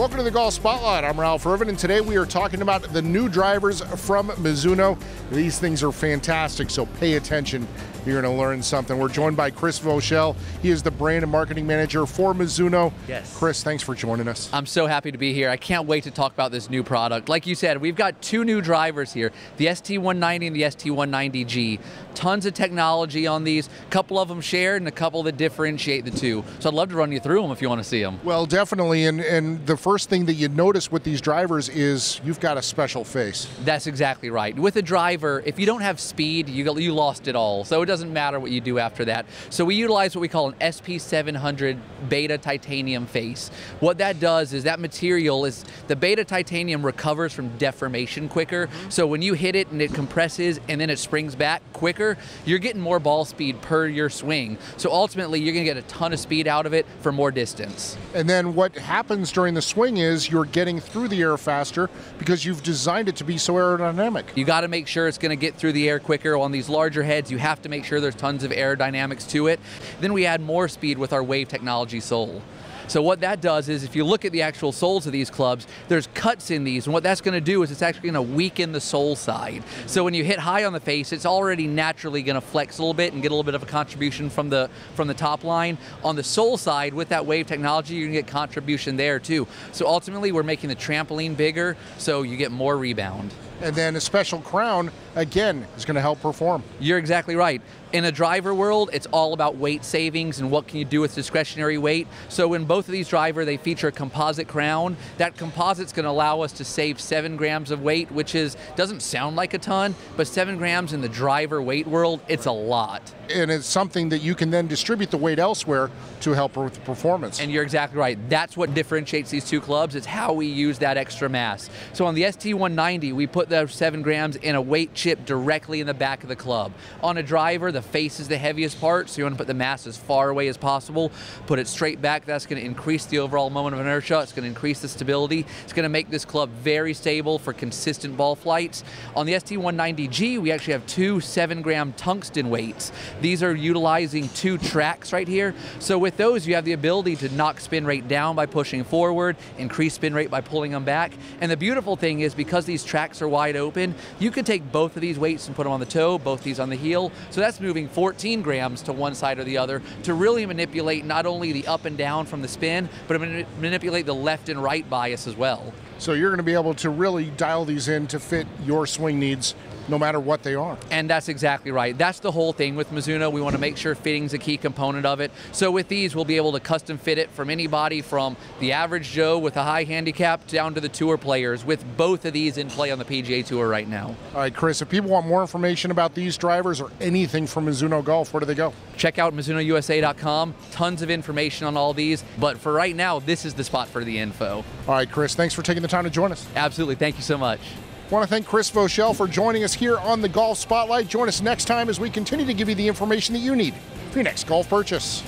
Welcome to the Golf Spotlight. I'm Ralph Irvin, and today we are talking about the new drivers from Mizuno. These things are fantastic, so pay attention. You're going to learn something. We're joined by Chris Voschel. He is the brand and marketing manager for Mizuno. Yes. Chris, thanks for joining us. I'm so happy to be here. I can't wait to talk about this new product. Like you said, we've got two new drivers here, the ST190 and the ST190G. Tons of technology on these, a couple of them shared and a couple that differentiate the two. So I'd love to run you through them if you want to see them. Well, definitely, and the first thing that you notice with these drivers is you've got a special face. That's exactly right. With a driver, if you don't have speed, you lost it all. So it doesn't matter what you do after that. So we utilize what we call an SP700 beta titanium face. What that does is that material is, the beta titanium recovers from deformation quicker. So when you hit it and it compresses and then it springs back quicker, you're getting more ball speed per your swing. So ultimately, you're going to get a ton of speed out of it for more distance. And then what happens during the swing is you're getting through the air faster because you've designed it to be so aerodynamic. You got to make sure it's going to get through the air quicker. On these larger heads, you have to make sure there's tons of aerodynamics to it. Then we add more speed with our wave technology sole. So what that does is, if you look at the actual soles of these clubs, there's cuts in these, and what that's going to do is it's actually going to weaken the sole side. So when you hit high on the face, it's already naturally going to flex a little bit and get a little bit of a contribution from the top line. On the sole side, with that wave technology, you're going to get contribution there too. So ultimately, we're making the trampoline bigger, so you get more rebound. And then a special crown, again, is going to help perform. You're exactly right. In a driver world, it's all about weight savings and what can you do with discretionary weight. So in both of these drivers, they feature a composite crown. That composite's going to allow us to save 7 grams of weight, which doesn't sound like a ton, but 7 grams in the driver weight world, it's a lot. And it's something that you can then distribute the weight elsewhere to help with performance. And you're exactly right. That's what differentiates these two clubs, is how we use that extra mass. So on the ST190, we put those 7 grams in a weight chip directly in the back of the club. On a driver, the face is the heaviest part, so you want to put the mass as far away as possible. Put it straight back. That's going to increase the overall moment of inertia. It's going to increase the stability. It's going to make this club very stable for consistent ball flights. On the ST190G, we actually have 2 7-gram tungsten weights. These are utilizing 2 tracks right here. So with those, you have the ability to knock spin rate down by pushing forward, increase spin rate by pulling them back. And the beautiful thing is, because these tracks are wide open, you can take both of these weights and put them on the toe, both these on the heel. So that's moving 14 grams to one side or the other to really manipulate not only the up and down from the spin, but manipulate the left and right bias as well. So you're going to be able to really dial these in to fit your swing needs no matter what they are. And that's exactly right. That's the whole thing with Mizuno. We want to make sure fitting's a key component of it. So with these, we'll be able to custom fit it from anybody, from the average Joe with a high handicap down to the tour players, with both of these in play on the PGA Tour right now. All right, Chris, if people want more information about these drivers or anything from Mizuno Golf, where do they go? Check out MizunoUSA.com. Tons of information on all these. But for right now, this is the spot for the info. All right, Chris, thanks for taking the time to join us. Absolutely. Thank you so much. I want to thank Chris Voschel for joining us here on the Golf Spotlight. Join us next time as we continue to give you the information that you need for your next golf purchase.